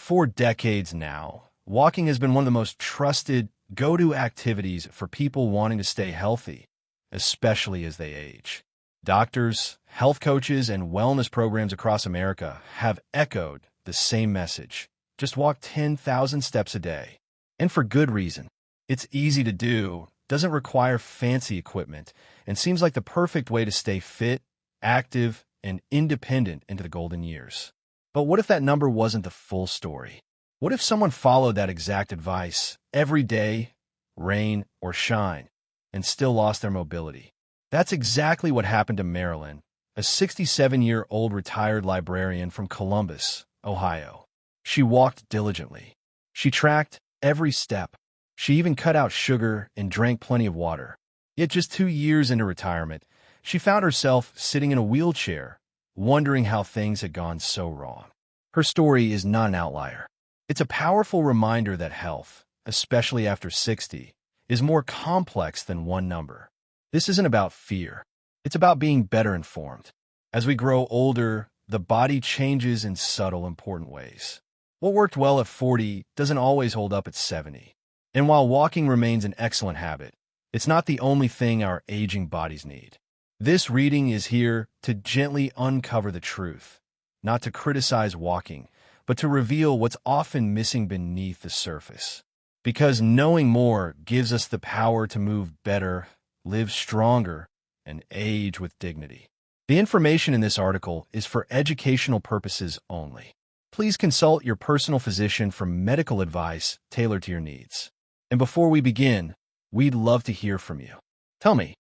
For decades now, walking has been one of the most trusted, go-to activities for people wanting to stay healthy, especially as they age. Doctors, health coaches, and wellness programs across America have echoed the same message. Just walk 10,000 steps a day. And for good reason. It's easy to do, doesn't require fancy equipment, and seems like the perfect way to stay fit, active, and independent into the golden years. But what if that number wasn't the full story? What if someone followed that exact advice every day, rain or shine, and still lost their mobility? That's exactly what happened to Marilyn, a 67-year-old retired librarian from Columbus, Ohio. She walked diligently. She tracked every step. She even cut out sugar and drank plenty of water. Yet just 2 years into retirement, she found herself sitting in a wheelchair, wondering how things had gone so wrong. Her story is not an outlier. It's a powerful reminder that health, especially after 60, is more complex than one number. This isn't about fear. It's about being better informed. As we grow older, the body changes in subtle, important ways. What worked well at 40 doesn't always hold up at 70. And while walking remains an excellent habit, it's not the only thing our aging bodies need. This reading is here to gently uncover the truth, not to criticize walking, but to reveal what's often missing beneath the surface. Because knowing more gives us the power to move better, live stronger, and age with dignity. The information in this article is for educational purposes only. Please consult your personal physician for medical advice tailored to your needs. And before we begin, we'd love to hear from you. Tell me,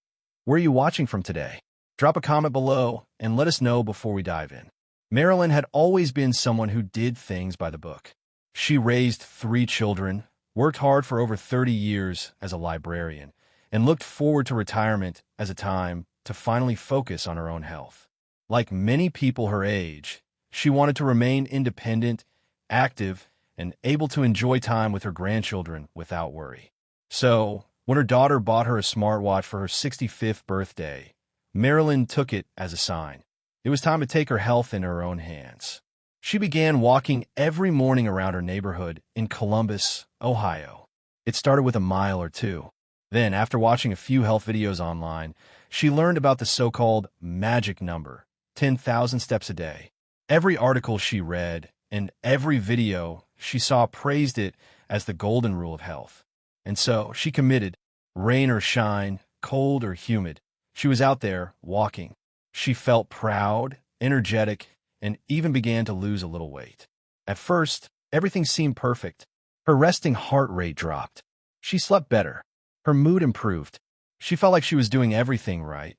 where are you watching from today? Drop a comment below and let us know before we dive in. Marilyn had always been someone who did things by the book. She raised 3 children, worked hard for over 30 years as a librarian, and looked forward to retirement as a time to finally focus on her own health. Like many people her age, she wanted to remain independent, active, and able to enjoy time with her grandchildren without worry. So, when her daughter bought her a smartwatch for her 65th birthday, Marilyn took it as a sign. It was time to take her health in her own hands. She began walking every morning around her neighborhood in Columbus, Ohio. It started with a mile or 2. Then, after watching a few health videos online, she learned about the so-called magic number, 10,000 steps a day. Every article she read and every video she saw praised it as the golden rule of health. And so she committed, rain or shine, cold or humid. She was out there walking. She felt proud, energetic, and even began to lose a little weight. At first, everything seemed perfect. Her resting heart rate dropped. She slept better. Her mood improved. She felt like she was doing everything right,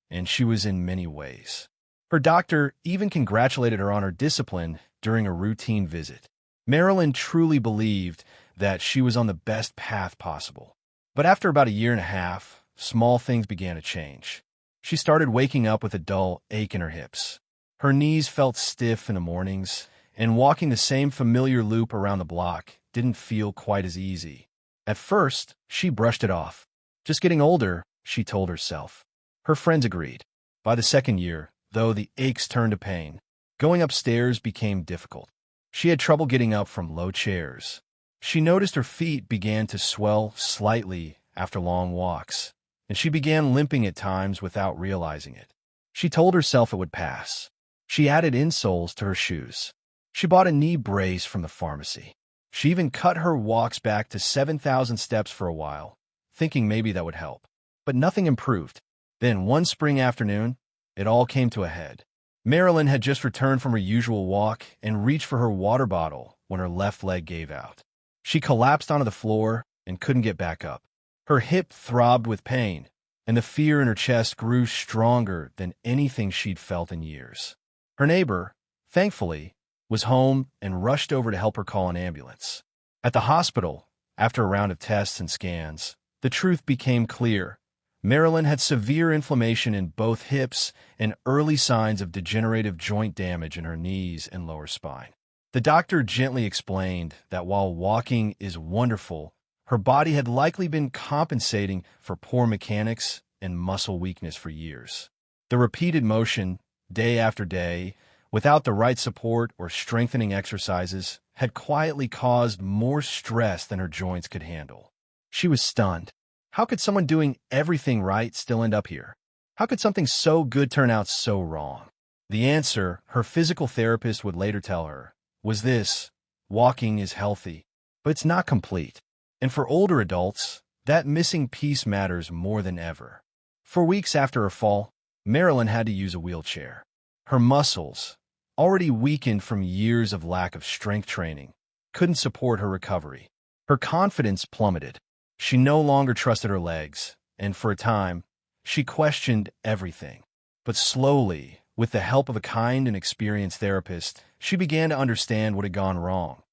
and she was in many ways. Her doctor even congratulated her on her discipline during a routine visit. Marilyn truly believed that she was on the best path possible. But after about 1.5 years, small things began to change. She started waking up with a dull ache in her hips. Her knees felt stiff in the mornings, and walking the same familiar loop around the block didn't feel quite as easy. At first, she brushed it off. Just getting older, she told herself. Her friends agreed. By the 2nd year, though, the aches turned to pain. Going upstairs became difficult. She had trouble getting up from low chairs. She noticed her feet began to swell slightly after long walks, and she began limping at times without realizing it. She told herself it would pass. She added insoles to her shoes. She bought a knee brace from the pharmacy. She even cut her walks back to 7,000 steps for a while, thinking maybe that would help. But nothing improved. Then one spring afternoon, it all came to a head. Marilyn had just returned from her usual walk and reached for her water bottle when her left leg gave out. She collapsed onto the floor and couldn't get back up. Her hip throbbed with pain, and the fear in her chest grew stronger than anything she'd felt in years. Her neighbor, thankfully, was home and rushed over to help her call an ambulance. At the hospital, after a round of tests and scans, the truth became clear. Marilyn had severe inflammation in both hips and early signs of degenerative joint damage in her knees and lower spine. The doctor gently explained that while walking is wonderful, her body had likely been compensating for poor mechanics and muscle weakness for years. The repeated motion, day after day, without the right support or strengthening exercises, had quietly caused more stress than her joints could handle. She was stunned. How could someone doing everything right still end up here? How could something so good turn out so wrong? The answer, her physical therapist would later tell her, was this: walking is healthy, but it's not complete. And for older adults, that missing piece matters more than ever. For weeks after her fall, Marilyn had to use a wheelchair. Her muscles, already weakened from years of lack of strength training, couldn't support her recovery. Her confidence plummeted. She no longer trusted her legs, and for a time, she questioned everything. But slowly, with the help of a kind and experienced therapist, she began to understand what had gone wrong,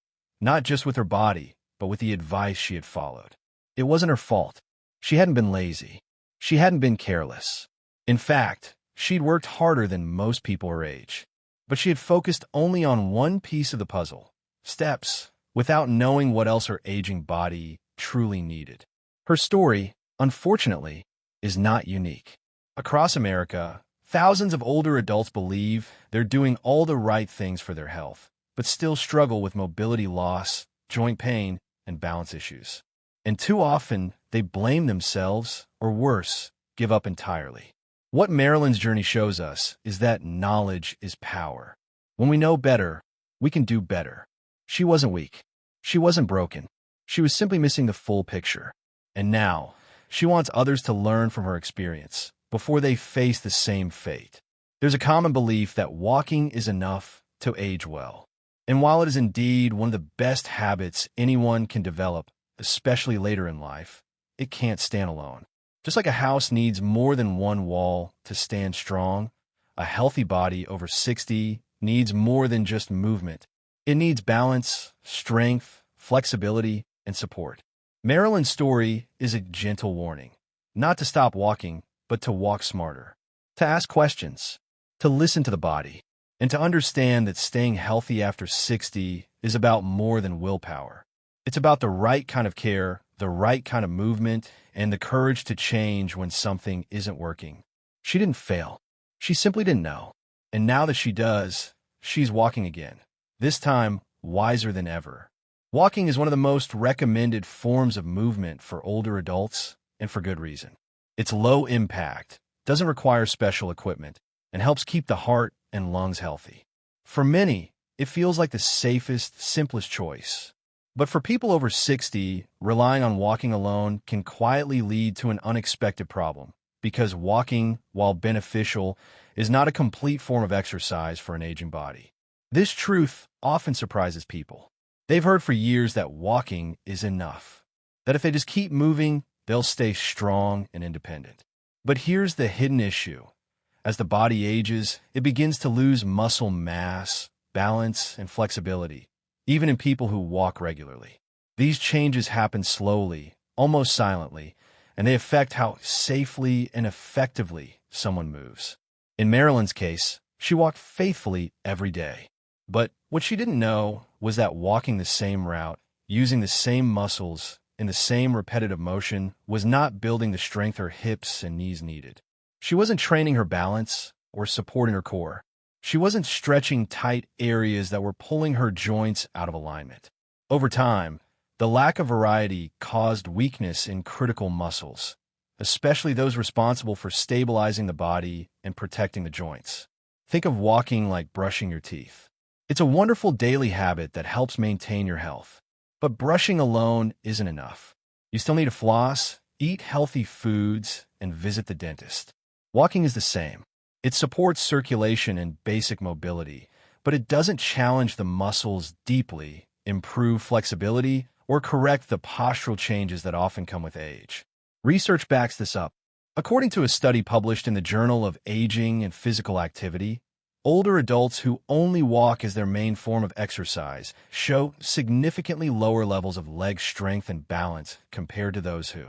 not just with her body, but with the advice she had followed. It wasn't her fault. She hadn't been lazy. She hadn't been careless. In fact, she'd worked harder than most people her age. But she had focused only on one piece of the puzzle: steps, without knowing what else her aging body truly needed. Her story, unfortunately, is not unique. Across America, thousands of older adults believe they're doing all the right things for their health, but still struggle with mobility loss, joint pain, and balance issues. And too often, they blame themselves, or worse, give up entirely. What Marilyn's journey shows us is that knowledge is power. When we know better, we can do better. She wasn't weak. She wasn't broken. She was simply missing the full picture. And now, she wants others to learn from her experience before they face the same fate. There's a common belief that walking is enough to age well. And while it is indeed one of the best habits anyone can develop, especially later in life, it can't stand alone. Just like a house needs more than one wall to stand strong, a healthy body over 60 needs more than just movement. It needs balance, strength, flexibility, and support. Marilyn's story is a gentle warning, not to stop walking, but to walk smarter, to ask questions, to listen to the body, and to understand that staying healthy after 60 is about more than willpower. It's about the right kind of care, the right kind of movement, and the courage to change when something isn't working. She didn't fail. She simply didn't know. And now that she does, she's walking again, this time wiser than ever. Walking is one of the most recommended forms of movement for older adults, and for good reason. It's low impact, doesn't require special equipment, and helps keep the heart and lungs healthy. For many, it feels like the safest, simplest choice. But for people over 60, relying on walking alone can quietly lead to an unexpected problem, because walking, while beneficial, is not a complete form of exercise for an aging body. This truth often surprises people. They've heard for years that walking is enough, that if they just keep moving, they'll stay strong and independent. But here's the hidden issue. As the body ages, it begins to lose muscle mass, balance, and flexibility, even in people who walk regularly. These changes happen slowly, almost silently, and they affect how safely and effectively someone moves. In Marilyn's case, she walked faithfully every day. But what she didn't know was that walking the same route, using the same muscles, in the same repetitive motion, was not building the strength her hips and knees needed. She wasn't training her balance or supporting her core. She wasn't stretching tight areas that were pulling her joints out of alignment. Over time, the lack of variety caused weakness in critical muscles, especially those responsible for stabilizing the body and protecting the joints. Think of walking like brushing your teeth. It's a wonderful daily habit that helps maintain your health. But brushing alone isn't enough. You still need to floss, eat healthy foods, and visit the dentist. Walking is the same. It supports circulation and basic mobility, but it doesn't challenge the muscles deeply, improve flexibility, or correct the postural changes that often come with age. Research backs this up. According to a study published in the Journal of Aging and Physical Activity, older adults who only walk as their main form of exercise show significantly lower levels of leg strength and balance compared to those who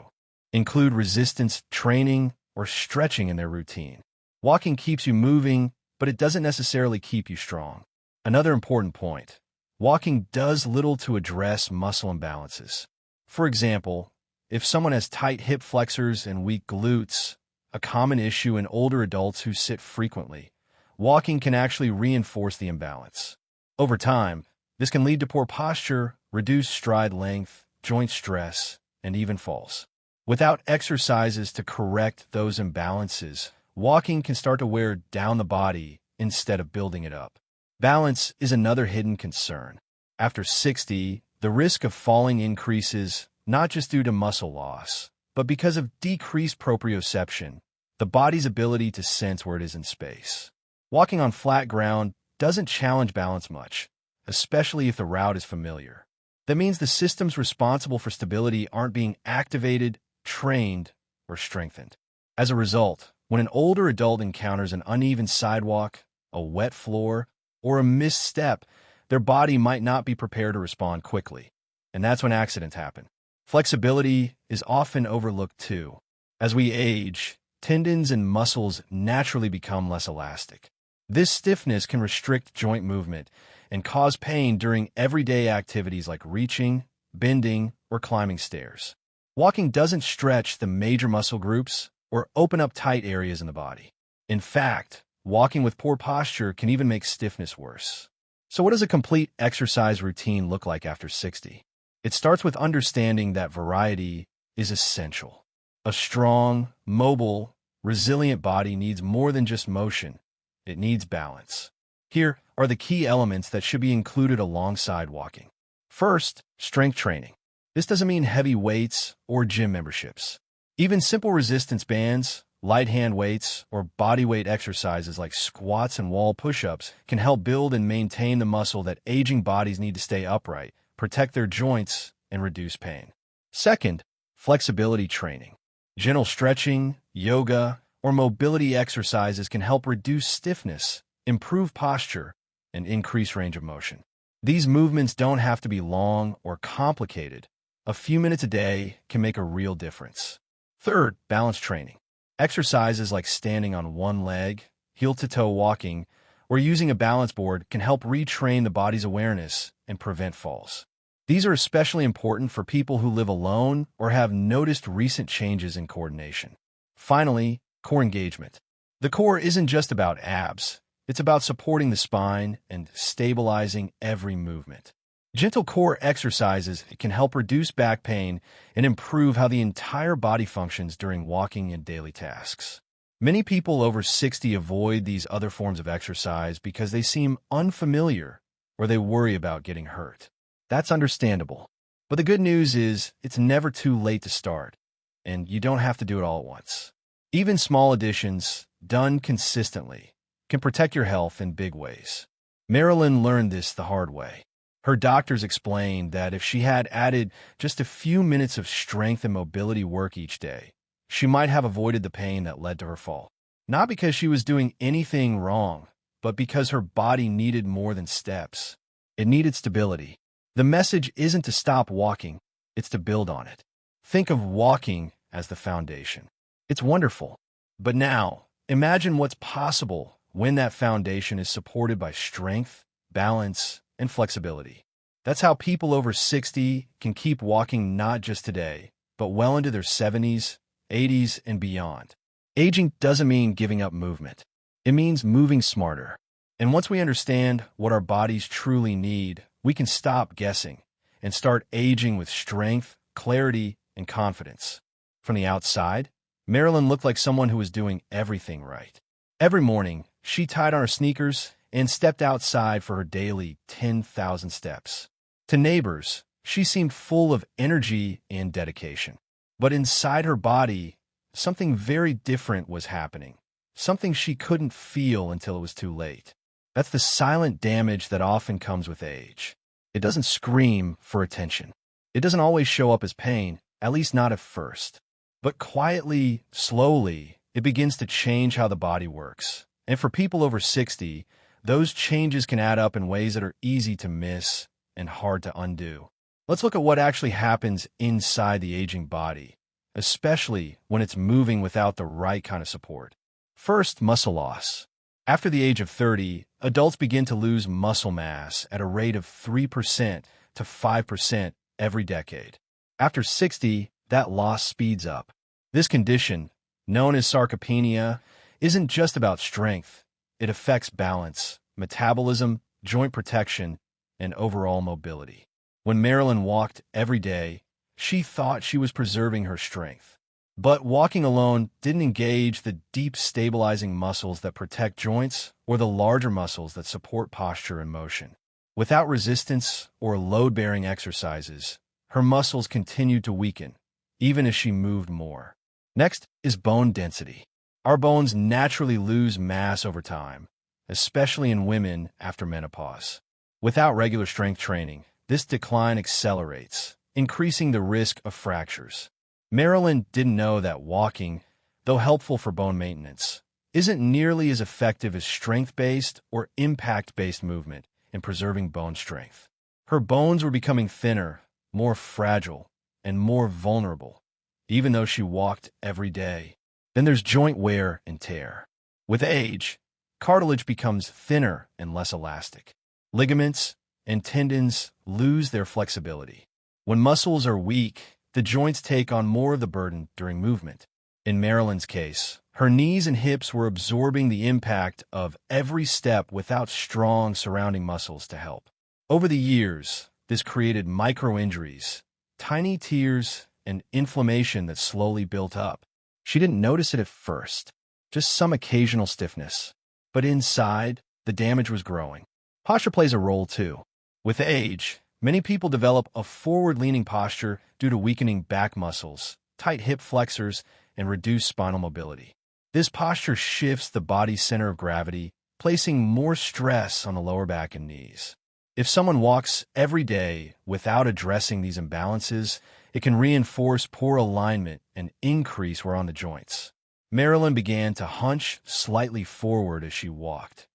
include resistance training or stretching in their routine. Walking keeps you moving, but it doesn't necessarily keep you strong. Another important point: walking does little to address muscle imbalances. For example, if someone has tight hip flexors and weak glutes, a common issue in older adults who sit frequently, walking can actually reinforce the imbalance. Over time, this can lead to poor posture, reduced stride length, joint stress, and even falls. Without exercises to correct those imbalances, walking can start to wear down the body instead of building it up. Balance is another hidden concern. After 60, the risk of falling increases not just due to muscle loss, but because of decreased proprioception, the body's ability to sense where it is in space. Walking on flat ground doesn't challenge balance much, especially if the route is familiar. That means the systems responsible for stability aren't being activated, trained, or strengthened. As a result, when an older adult encounters an uneven sidewalk, a wet floor, or a misstep, their body might not be prepared to respond quickly. And that's when accidents happen. Flexibility is often overlooked too. As we age, tendons and muscles naturally become less elastic. This stiffness can restrict joint movement and cause pain during everyday activities like reaching, bending, or climbing stairs. Walking doesn't stretch the major muscle groups or open up tight areas in the body. In fact, walking with poor posture can even make stiffness worse. So what does a complete exercise routine look like after 60? It starts with understanding that variety is essential. A strong, mobile, resilient body needs more than just motion. It needs balance. Here are the key elements that should be included alongside walking. First, strength training. This doesn't mean heavy weights or gym memberships. Even simple resistance bands, light hand weights, or bodyweight exercises like squats and wall push-ups can help build and maintain the muscle that aging bodies need to stay upright, protect their joints, and reduce pain. Second, flexibility training. Gentle stretching, yoga, or mobility exercises can help reduce stiffness, improve posture, and increase range of motion. These movements don't have to be long or complicated. A few minutes a day can make a real difference. Third, balance training. Exercises like standing on one leg, heel-to-toe walking, or using a balance board can help retrain the body's awareness and prevent falls. These are especially important for people who live alone or have noticed recent changes in coordination. Finally, core engagement. The core isn't just about abs. It's about supporting the spine and stabilizing every movement. Gentle core exercises can help reduce back pain and improve how the entire body functions during walking and daily tasks. Many people over 60 avoid these other forms of exercise because they seem unfamiliar or they worry about getting hurt. That's understandable. But the good news is it's never too late to start, and you don't have to do it all at once. Even small additions, done consistently, can protect your health in big ways. Marilyn learned this the hard way. Her doctors explained that if she had added just a few minutes of strength and mobility work each day, she might have avoided the pain that led to her fall. Not because she was doing anything wrong, but because her body needed more than steps. It needed stability. The message isn't to stop walking, it's to build on it. Think of walking as the foundation. It's wonderful. But now, imagine what's possible when that foundation is supported by strength, balance, and flexibility. That's how people over 60 can keep walking not just today, but well into their 70s, 80s, and beyond. Aging doesn't mean giving up movement. It means moving smarter. And once we understand what our bodies truly need, we can stop guessing and start aging with strength, clarity, and confidence. From the outside, Marilyn looked like someone who was doing everything right. Every morning, she tied on her sneakers and stepped outside for her daily 10,000 steps. To neighbors, she seemed full of energy and dedication. But inside her body, something very different was happening. Something she couldn't feel until it was too late. That's the silent damage that often comes with age. It doesn't scream for attention. It doesn't always show up as pain, at least not at first. But quietly, slowly, it begins to change how the body works. And for people over 60, those changes can add up in ways that are easy to miss and hard to undo. Let's look at what actually happens inside the aging body, especially when it's moving without the right kind of support. First, muscle loss. After the age of 30, adults begin to lose muscle mass at a rate of 3% to 5% every decade. After 60, that loss speeds up. This condition, known as sarcopenia, isn't just about strength. it affects balance, metabolism, joint protection, and overall mobility. When Marilyn walked every day, she thought she was preserving her strength. But walking alone didn't engage the deep stabilizing muscles that protect joints or the larger muscles that support posture and motion. Without resistance or load-bearing exercises, her muscles continued to weaken, even as she moved more. Next is bone density. Our bones naturally lose mass over time, especially in women after menopause. Without regular strength training, this decline accelerates, increasing the risk of fractures. Marilyn didn't know that walking, though helpful for bone maintenance, isn't nearly as effective as strength-based or impact-based movement in preserving bone strength. Her bones were becoming thinner, more fragile, and more vulnerable, even though she walked every day. Then there's joint wear and tear. With age, cartilage becomes thinner and less elastic. Ligaments and tendons lose their flexibility. When muscles are weak, the joints take on more of the burden during movement. In Marilyn's case, her knees and hips were absorbing the impact of every step without strong surrounding muscles to help. Over the years, this created micro-injuries, tiny tears, and inflammation that slowly built up. She didn't notice it at first, just some occasional stiffness. But inside, the damage was growing. Posture plays a role too. With age, many people develop a forward-leaning posture due to weakening back muscles, tight hip flexors, and reduced spinal mobility. This posture shifts the body's center of gravity, placing more stress on the lower back and knees. If someone walks every day without addressing these imbalances, it can reinforce poor alignment and increase wear on the joints. Marilyn began to hunch slightly forward as she walked,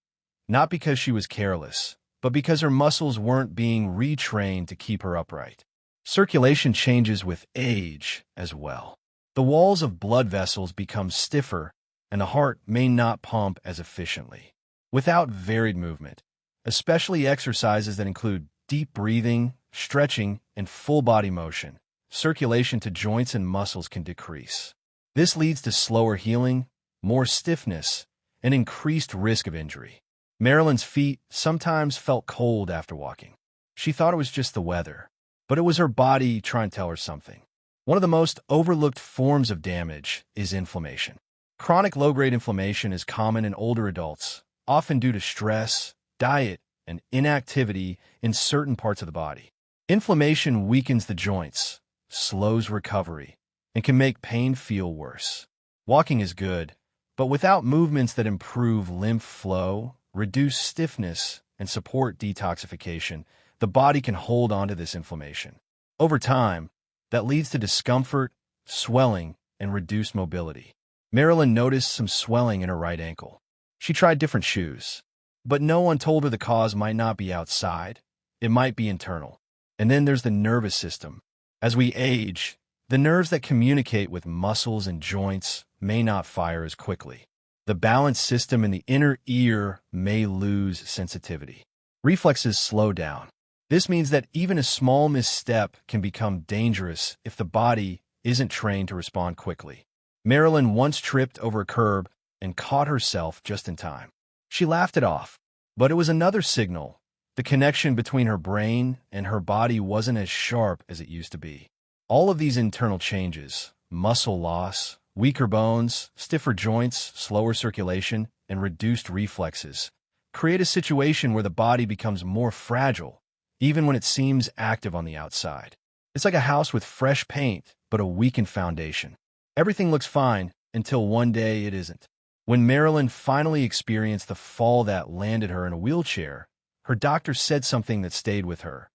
not because she was careless, but because her muscles weren't being retrained to keep her upright. Circulation changes with age as well. The walls of blood vessels become stiffer, and the heart may not pump as efficiently. Without varied movement, especially exercises that include deep breathing, stretching, and full body motion, circulation to joints and muscles can decrease. This leads to slower healing, more stiffness, and increased risk of injury. Marilyn's feet sometimes felt cold after walking. She thought it was just the weather, but it was her body trying to tell her something. One of the most overlooked forms of damage is inflammation. Chronic low-grade inflammation is common in older adults, often due to stress, diet, and inactivity in certain parts of the body. Inflammation weakens the joints, slows recovery, and can make pain feel worse. Walking is good, but without movements that improve lymph flow, reduce stiffness, and support detoxification, the body can hold on to this inflammation. Over time, that leads to discomfort, swelling, and reduced mobility. Marilyn noticed some swelling in her right ankle. She tried different shoes, but no one told her the cause might not be outside. It might be internal. And then there's the nervous system. As we age, the nerves that communicate with muscles and joints may not fire as quickly. The balance system in the inner ear may lose sensitivity. Reflexes slow down. This means that even a small misstep can become dangerous if the body isn't trained to respond quickly. Marilyn once tripped over a curb and caught herself just in time. She laughed it off, but it was another signal. The connection between her brain and her body wasn't as sharp as it used to be. All of these internal changes, muscle loss, weaker bones, stiffer joints, slower circulation, and reduced reflexes, create a situation where the body becomes more fragile, even when it seems active on the outside. It's like a house with fresh paint, but a weakened foundation. Everything looks fine until one day it isn't. When Marilyn finally experienced the fall that landed her in a wheelchair, her doctor said something that stayed with her.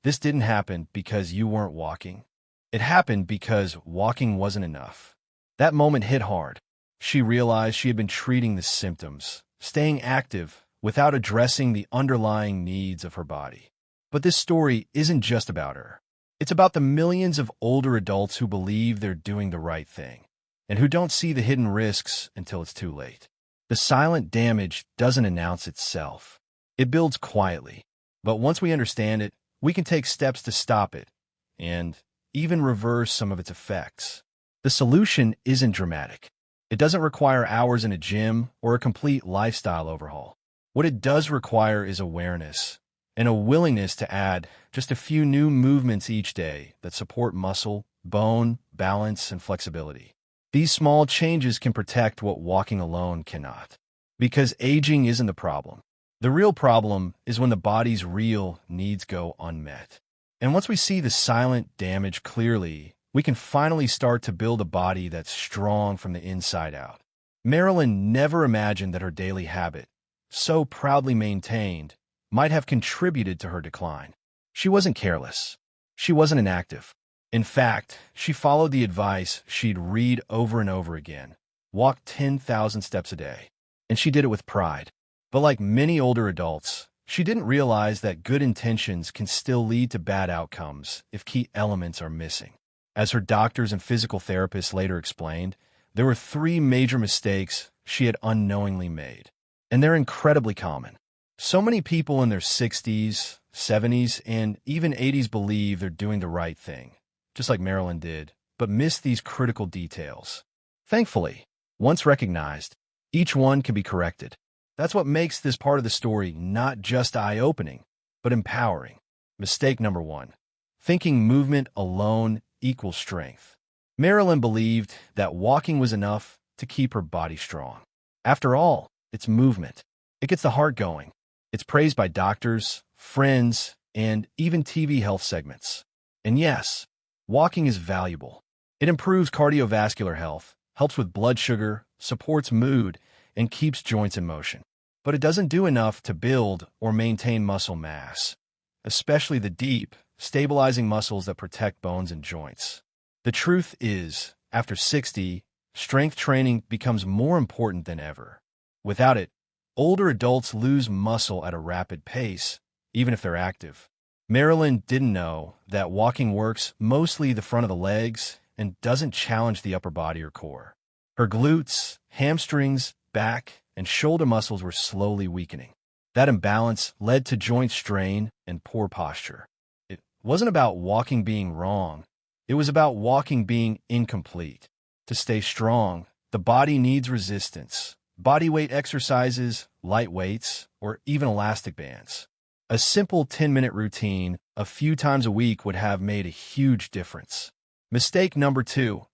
This didn't happen because you weren't walking. It happened because walking wasn't enough. That moment hit hard. She realized she had been treating the symptoms, staying active, without addressing the underlying needs of her body. But this story isn't just about her. It's about the millions of older adults who believe they're doing the right thing, and who don't see the hidden risks until it's too late. The silent damage doesn't announce itself. It builds quietly, but once we understand it, we can take steps to stop it, and even reverse some of its effects. The solution isn't dramatic. It doesn't require hours in a gym or a complete lifestyle overhaul. What it does require is awareness and a willingness to add just a few new movements each day that support muscle, bone, balance, and flexibility. These small changes can protect what walking alone cannot. Because aging isn't the problem. The real problem is when the body's real needs go unmet. And once we see the silent damage clearly, we can finally start to build a body that's strong from the inside out. Marilyn never imagined that her daily habit, so proudly maintained, might have contributed to her decline. She wasn't careless. She wasn't inactive. In fact, she followed the advice she'd read over and over again. Walk 10,000 steps a day. And she did it with pride. But like many older adults, she didn't realize that good intentions can still lead to bad outcomes if key elements are missing. As her doctors and physical therapists later explained, there were 3 major mistakes she had unknowingly made. And they're incredibly common. So many people in their 60s, 70s, and even 80s believe they're doing the right thing, just like Marilyn did, but miss these critical details. Thankfully, once recognized, each one can be corrected. That's what makes this part of the story not just eye-opening, but empowering. Mistake number 1. Thinking movement alone equals strength. Marilyn believed that walking was enough to keep her body strong. After all, it's movement. It gets the heart going. It's praised by doctors, friends, and even TV health segments. And yes, walking is valuable. It improves cardiovascular health, helps with blood sugar, supports mood, and keeps joints in motion. But it doesn't do enough to build or maintain muscle mass, especially the deep, stabilizing muscles that protect bones and joints. The truth is, after 60, strength training becomes more important than ever. Without it, older adults lose muscle at a rapid pace, even if they're active. Marilyn didn't know that walking works mostly the front of the legs and doesn't challenge the upper body or core. Her glutes, hamstrings, back, and shoulder muscles were slowly weakening. That imbalance led to joint strain and poor posture. It wasn't about walking being wrong. It was about walking being incomplete. To stay strong, the body needs resistance, body weight exercises, light weights, or even elastic bands. A simple 10-minute routine a few times a week would have made a huge difference. Mistake number 2,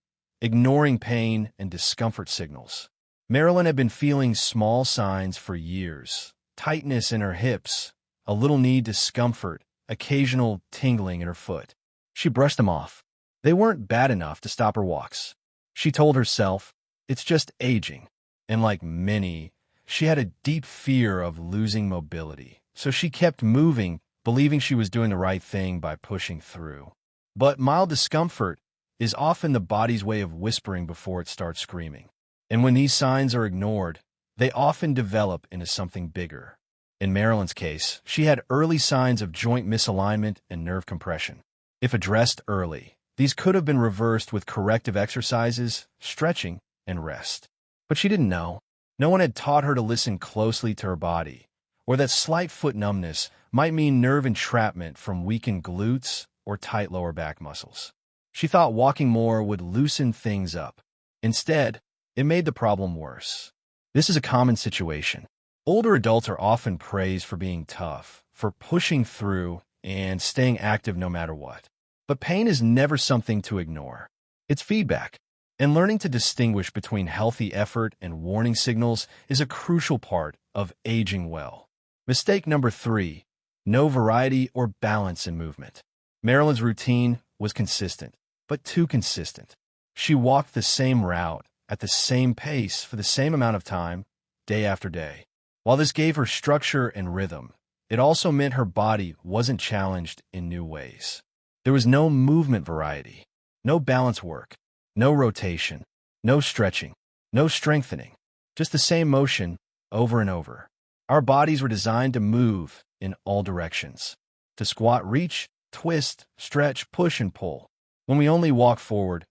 ignoring pain and discomfort signals. Marilyn had been feeling small signs for years. Tightness in her hips, a little knee discomfort, occasional tingling in her foot. She brushed them off. They weren't bad enough to stop her walks. She told herself, it's just aging. And like many, she had a deep fear of losing mobility. So she kept moving, believing she was doing the right thing by pushing through. But mild discomfort is often the body's way of whispering before it starts screaming. And when these signs are ignored, they often develop into something bigger. In Marilyn's case, she had early signs of joint misalignment and nerve compression. If addressed early, these could have been reversed with corrective exercises, stretching, and rest. But she didn't know. No one had taught her to listen closely to her body, or that slight foot numbness might mean nerve entrapment from weakened glutes or tight lower back muscles. She thought walking more would loosen things up. Instead, it made the problem worse. This is a common situation. Older adults are often praised for being tough, for pushing through and staying active no matter what. But pain is never something to ignore. It's feedback. And learning to distinguish between healthy effort and warning signals is a crucial part of aging well. Mistake number 3, no variety or balance in movement. Marilyn's routine was consistent, but too consistent. She walked the same route at the same pace for the same amount of time, day after day. While this gave her structure and rhythm, it also meant her body wasn't challenged in new ways. There was no movement variety, no balance work, no rotation, no stretching, no strengthening, just the same motion over and over. Our bodies were designed to move in all directions, to squat, reach, twist, stretch, push, and pull. When we only walk forward,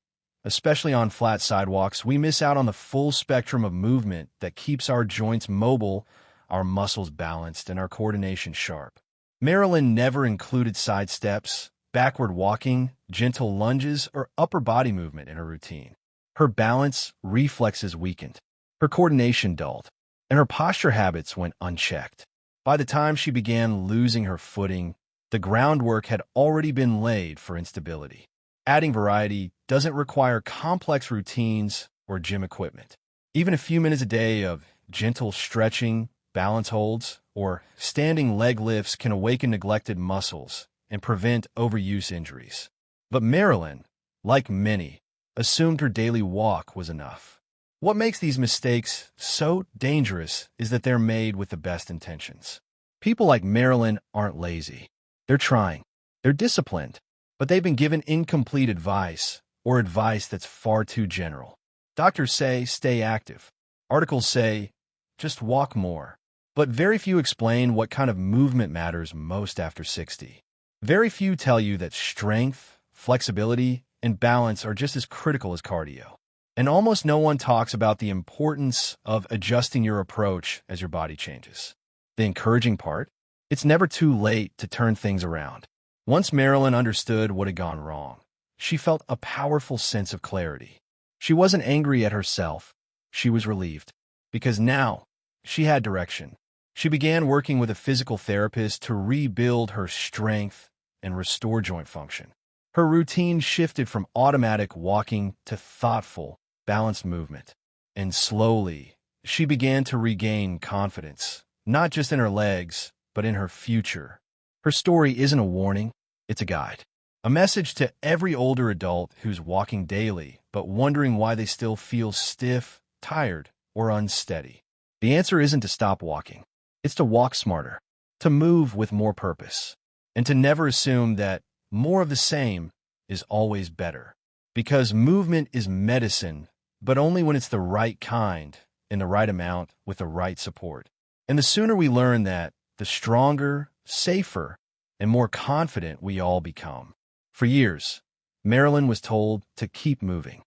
especially on flat sidewalks, we miss out on the full spectrum of movement that keeps our joints mobile, our muscles balanced, and our coordination sharp. Marilyn never included side steps, backward walking, gentle lunges, or upper body movement in her routine. Her balance reflexes weakened, her coordination dulled, and her posture habits went unchecked. By the time she began losing her footing, the groundwork had already been laid for instability. Adding variety doesn't require complex routines or gym equipment. Even a few minutes a day of gentle stretching, balance holds, or standing leg lifts can awaken neglected muscles and prevent overuse injuries. But Marilyn, like many, assumed her daily walk was enough. What makes these mistakes so dangerous is that they're made with the best intentions. People like Marilyn aren't lazy. They're trying. They're disciplined, but they've been given incomplete advice or advice that's far too general. Doctors say stay active. Articles say just walk more. But very few explain what kind of movement matters most after 60. Very few tell you that strength, flexibility, and balance are just as critical as cardio. And almost no one talks about the importance of adjusting your approach as your body changes. The encouraging part? It's never too late to turn things around. Once Marilyn understood what had gone wrong, she felt a powerful sense of clarity. She wasn't angry at herself. She was relieved. Because now, she had direction. She began working with a physical therapist to rebuild her strength and restore joint function. Her routine shifted from automatic walking to thoughtful, balanced movement. And slowly, she began to regain confidence, not just in her legs, but in her future. Her story isn't a warning, it's a guide. A message to every older adult who's walking daily, but wondering why they still feel stiff, tired, or unsteady. The answer isn't to stop walking. It's to walk smarter, to move with more purpose, and to never assume that more of the same is always better. Because movement is medicine, but only when it's the right kind, in the right amount, with the right support. And the sooner we learn that, the stronger, safer, and more confident we all become. For years, Marilyn was told to keep moving.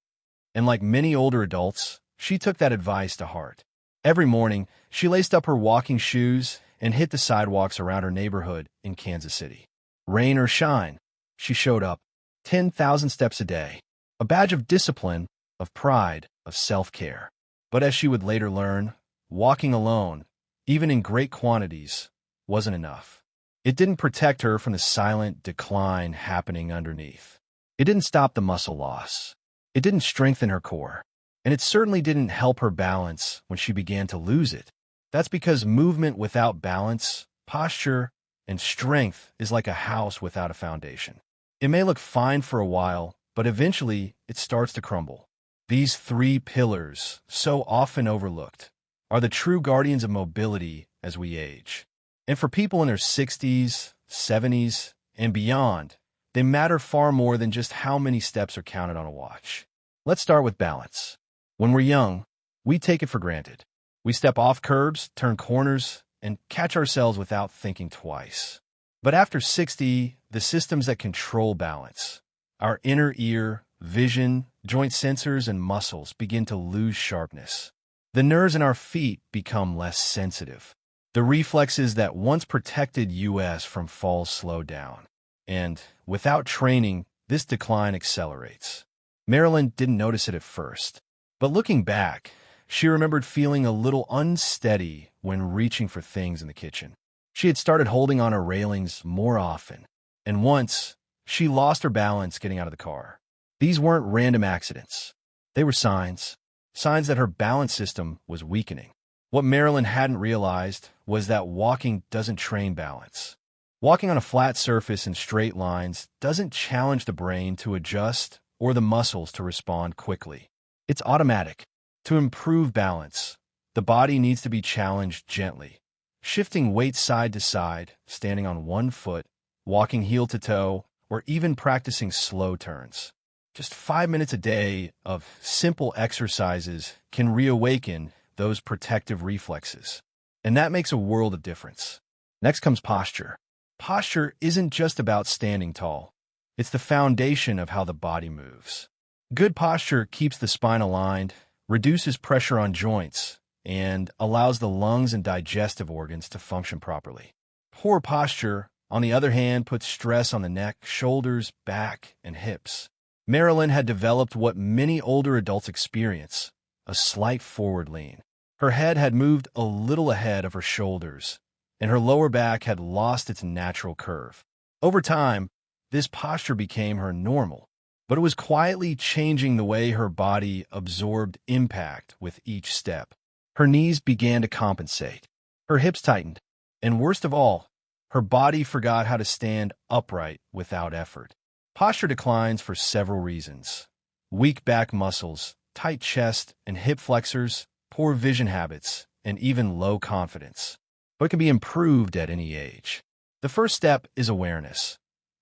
And like many older adults, she took that advice to heart. Every morning, she laced up her walking shoes and hit the sidewalks around her neighborhood in Kansas City. Rain or shine, she showed up, 10,000 steps a day, a badge of discipline, of pride, of self-care. But as she would later learn, walking alone, even in great quantities, wasn't enough. It didn't protect her from the silent decline happening underneath. It didn't stop the muscle loss. It didn't strengthen her core. And it certainly didn't help her balance when she began to lose it. That's because movement without balance, posture, and strength is like a house without a foundation. It may look fine for a while, but eventually it starts to crumble. These three pillars, so often overlooked, are the true guardians of mobility as we age. And for people in their 60s, 70s, and beyond, they matter far more than just how many steps are counted on a watch. Let's start with balance. When we're young, we take it for granted. We step off curbs, turn corners, and catch ourselves without thinking twice. But after 60, the systems that control balance, our inner ear, vision, joint sensors, and muscles begin to lose sharpness. The nerves in our feet become less sensitive. The reflexes that once protected us from falls slow down. And without training, this decline accelerates. Marilyn didn't notice it at first. But looking back, she remembered feeling a little unsteady when reaching for things in the kitchen. She had started holding on her railings more often, and once, she lost her balance getting out of the car. These weren't random accidents. They were signs that her balance system was weakening. What Marilyn hadn't realized was that walking doesn't train balance. Walking on a flat surface in straight lines doesn't challenge the brain to adjust or the muscles to respond quickly. It's automatic. To improve balance, the body needs to be challenged gently, shifting weight side to side, standing on one foot, walking heel to toe, or even practicing slow turns. Just 5 minutes a day of simple exercises can reawaken those protective reflexes. And that makes a world of difference. Next comes posture. Posture isn't just about standing tall. It's the foundation of how the body moves. Good posture keeps the spine aligned, reduces pressure on joints, and allows the lungs and digestive organs to function properly. Poor posture, on the other hand, puts stress on the neck, shoulders, back, and hips. Marilyn had developed what many older adults experience, a slight forward lean. Her head had moved a little ahead of her shoulders, and her lower back had lost its natural curve. Over time, this posture became her normal, but it was quietly changing the way her body absorbed impact with each step. Her knees began to compensate. Her hips tightened, and worst of all, her body forgot how to stand upright without effort. Posture declines for several reasons: weak back muscles, tight chest and hip flexors, poor vision habits, and even low confidence. But it can be improved at any age. The first step is awareness,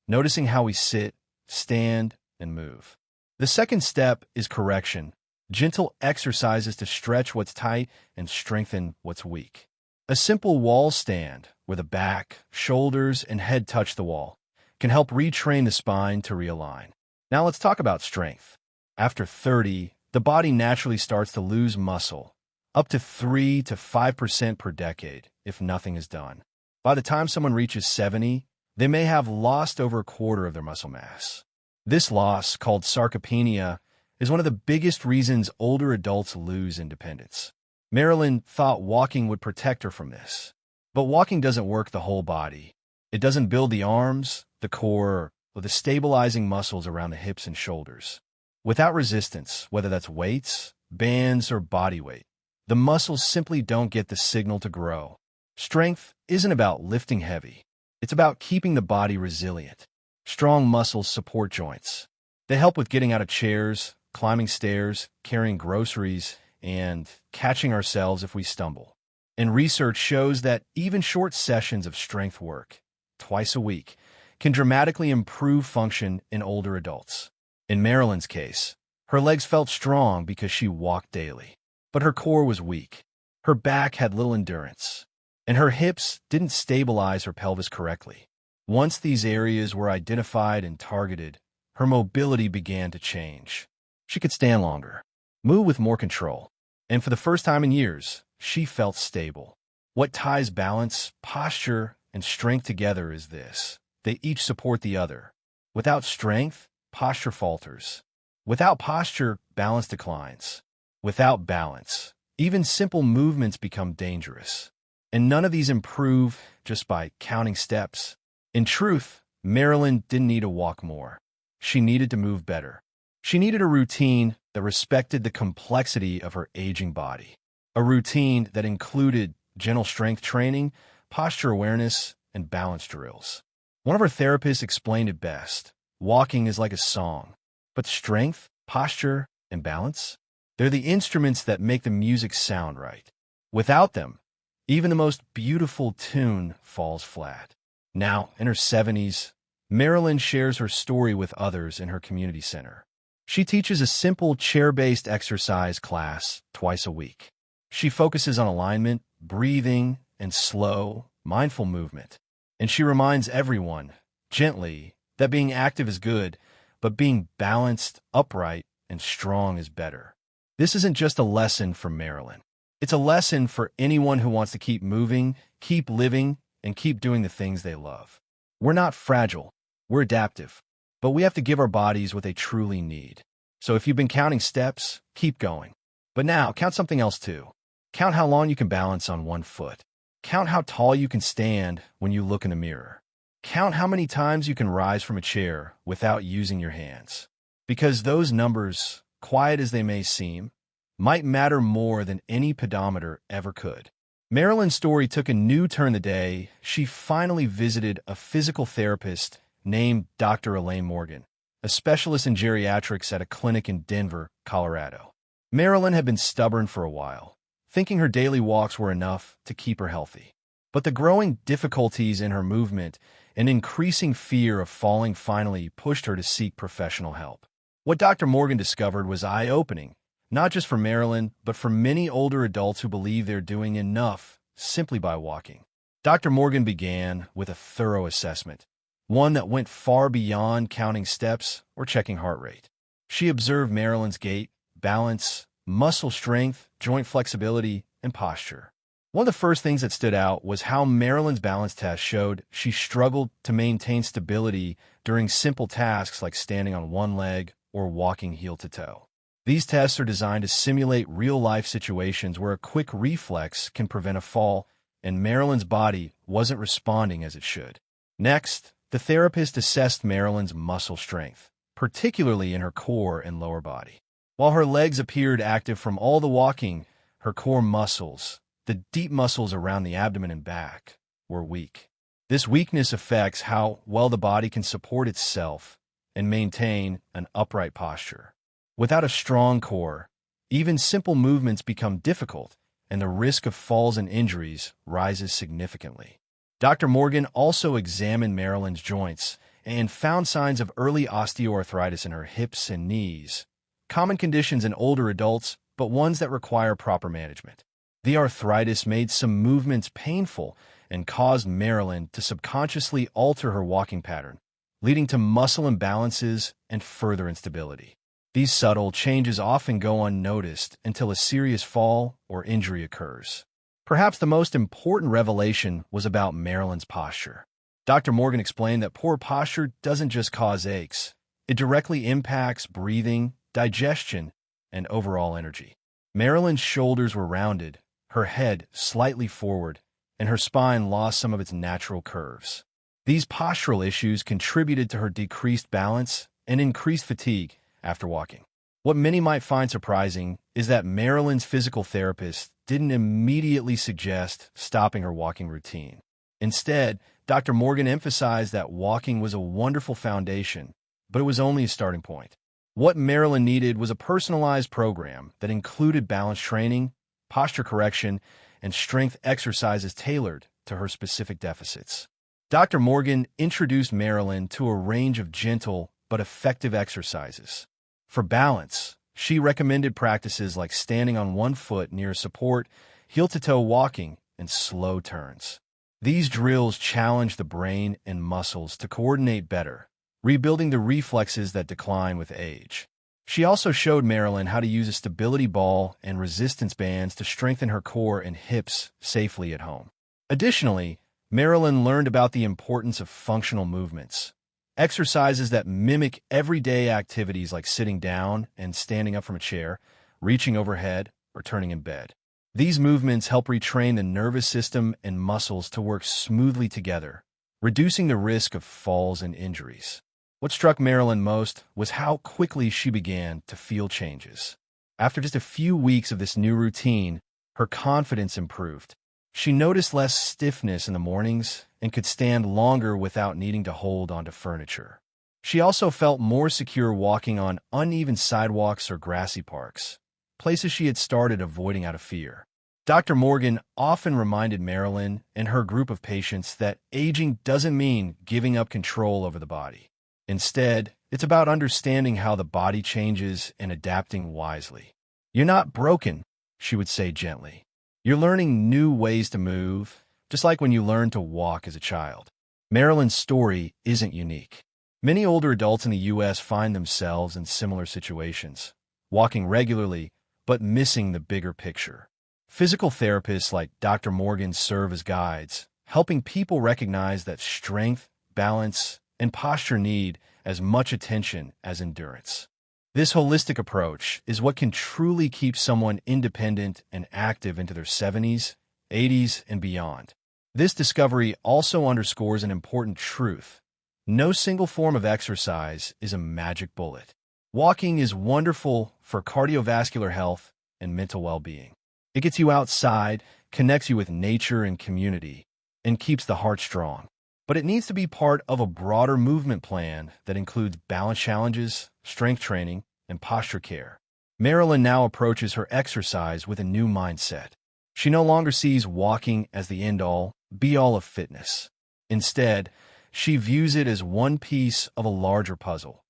noticing how we sit, stand, and move. The second step is correction, gentle exercises to stretch what's tight and strengthen what's weak. A simple wall stand, where the back, shoulders, and head touch the wall, can help retrain the spine to realign. Now let's talk about strength. After 30, the body naturally starts to lose muscle, up to 3 to 5% per decade if nothing is done. By the time someone reaches 70, they may have lost over a quarter of their muscle mass. This loss, called sarcopenia, is one of the biggest reasons older adults lose independence. Marilyn thought walking would protect her from this. But walking doesn't work the whole body. It doesn't build the arms, the core, or the stabilizing muscles around the hips and shoulders. Without resistance, whether that's weights, bands, or body weight, the muscles simply don't get the signal to grow. Strength isn't about lifting heavy. It's about keeping the body resilient. Strong muscles support joints. They help with getting out of chairs, climbing stairs, carrying groceries, and catching ourselves if we stumble. And research shows that even short sessions of strength work, twice a week, can dramatically improve function in older adults. In Marilyn's case, her legs felt strong because she walked daily, but her core was weak. Her back had little endurance, and her hips didn't stabilize her pelvis correctly. Once these areas were identified and targeted, her mobility began to change. She could stand longer, move with more control, and for the first time in years, she felt stable. What ties balance, posture, and strength together is this: they each support the other. Without strength, posture falters. Without posture, balance declines. Without balance, even simple movements become dangerous. And none of these improve just by counting steps. In truth, Marilyn didn't need to walk more. She needed to move better. She needed a routine that respected the complexity of her aging body. A routine that included gentle strength training, posture awareness, and balance drills. One of her therapists explained it best: walking is like a song, but strength, posture, and balance, they're the instruments that make the music sound right. Without them, even the most beautiful tune falls flat. Now, in her 70s, Marilyn shares her story with others in her community center. She teaches a simple chair-based exercise class twice a week. She focuses on alignment, breathing, and slow, mindful movement. And she reminds everyone, gently, that being active is good, but being balanced, upright, and strong is better. This isn't just a lesson for Marilyn. It's a lesson for anyone who wants to keep moving, keep living, and keep doing the things they love. We're not fragile. We're adaptive. But we have to give our bodies what they truly need. So if you've been counting steps, keep going. But now, count something else too. Count how long you can balance on one foot. Count how tall you can stand when you look in the mirror. Count how many times you can rise from a chair without using your hands. Because those numbers, quiet as they may seem, might matter more than any pedometer ever could. Marilyn's story took a new turn the day she finally visited a physical therapist named Dr. Elaine Morgan, a specialist in geriatrics at a clinic in Denver, Colorado. Marilyn had been stubborn for a while, thinking her daily walks were enough to keep her healthy. But the growing difficulties in her movement and increasing fear of falling finally pushed her to seek professional help. What Dr. Morgan discovered was eye-opening, not just for Marilyn, but for many older adults who believe they're doing enough simply by walking. Dr. Morgan began with a thorough assessment, one that went far beyond counting steps or checking heart rate. She observed Marilyn's gait, balance, muscle strength, joint flexibility, and posture. One of the first things that stood out was how Marilyn's balance test showed she struggled to maintain stability during simple tasks like standing on one leg or walking heel to toe. These tests are designed to simulate real-life situations where a quick reflex can prevent a fall, and Marilyn's body wasn't responding as it should. Next, the therapist assessed Marilyn's muscle strength, particularly in her core and lower body. While her legs appeared active from all the walking, her core muscles, the deep muscles around the abdomen and back, were weak. This weakness affects how well the body can support itself and maintain an upright posture. Without a strong core, even simple movements become difficult, and the risk of falls and injuries rises significantly. Dr. Morgan also examined Marilyn's joints and found signs of early osteoarthritis in her hips and knees, common conditions in older adults, but ones that require proper management. The arthritis made some movements painful and caused Marilyn to subconsciously alter her walking pattern, leading to muscle imbalances and further instability. These subtle changes often go unnoticed until a serious fall or injury occurs. Perhaps the most important revelation was about Marilyn's posture. Dr. Morgan explained that poor posture doesn't just cause aches. It directly impacts breathing, digestion, and overall energy. Marilyn's shoulders were rounded, her head slightly forward, and her spine lost some of its natural curves. These postural issues contributed to her decreased balance and increased fatigue after walking. What many might find surprising is that Marilyn's physical therapist didn't immediately suggest stopping her walking routine. Instead, Dr. Morgan emphasized that walking was a wonderful foundation, but it was only a starting point. What Marilyn needed was a personalized program that included balance training, posture correction, and strength exercises tailored to her specific deficits. Dr. Morgan introduced Marilyn to a range of gentle but effective exercises. For balance, she recommended practices like standing on one foot near support, heel-to-toe walking, and slow turns. These drills challenge the brain and muscles to coordinate better, rebuilding the reflexes that decline with age. She also showed Marilyn how to use a stability ball and resistance bands to strengthen her core and hips safely at home. Additionally, Marilyn learned about the importance of functional movements, exercises that mimic everyday activities like sitting down and standing up from a chair, reaching overhead, or turning in bed. These movements help retrain the nervous system and muscles to work smoothly together, reducing the risk of falls and injuries. What struck Marilyn most was how quickly she began to feel changes. After just a few weeks of this new routine, her confidence improved. She noticed less stiffness in the mornings and could stand longer without needing to hold onto furniture. She also felt more secure walking on uneven sidewalks or grassy parks, places she had started avoiding out of fear. Dr. Morgan often reminded Marilyn and her group of patients that aging doesn't mean giving up control over the body. Instead, it's about understanding how the body changes and adapting wisely. "You're not broken," she would say gently. "You're learning new ways to move, just like when you learned to walk as a child." Marilyn's story isn't unique. Many older adults in the U.S. find themselves in similar situations, walking regularly but missing the bigger picture. Physical therapists like Dr. Morgan serve as guides, helping people recognize that strength, balance, and posture need as much attention as endurance. This holistic approach is what can truly keep someone independent and active into their 70s, 80s, and beyond. This discovery also underscores an important truth. No single form of exercise is a magic bullet. Walking is wonderful for cardiovascular health and mental well-being. It gets you outside, connects you with nature and community, and keeps the heart strong. But it needs to be part of a broader movement plan that includes balance challenges, strength training, and posture care. Marilyn now approaches her exercise with a new mindset. She no longer sees walking as the end-all, be-all of fitness. Instead, she views it as one piece of a larger puzzle,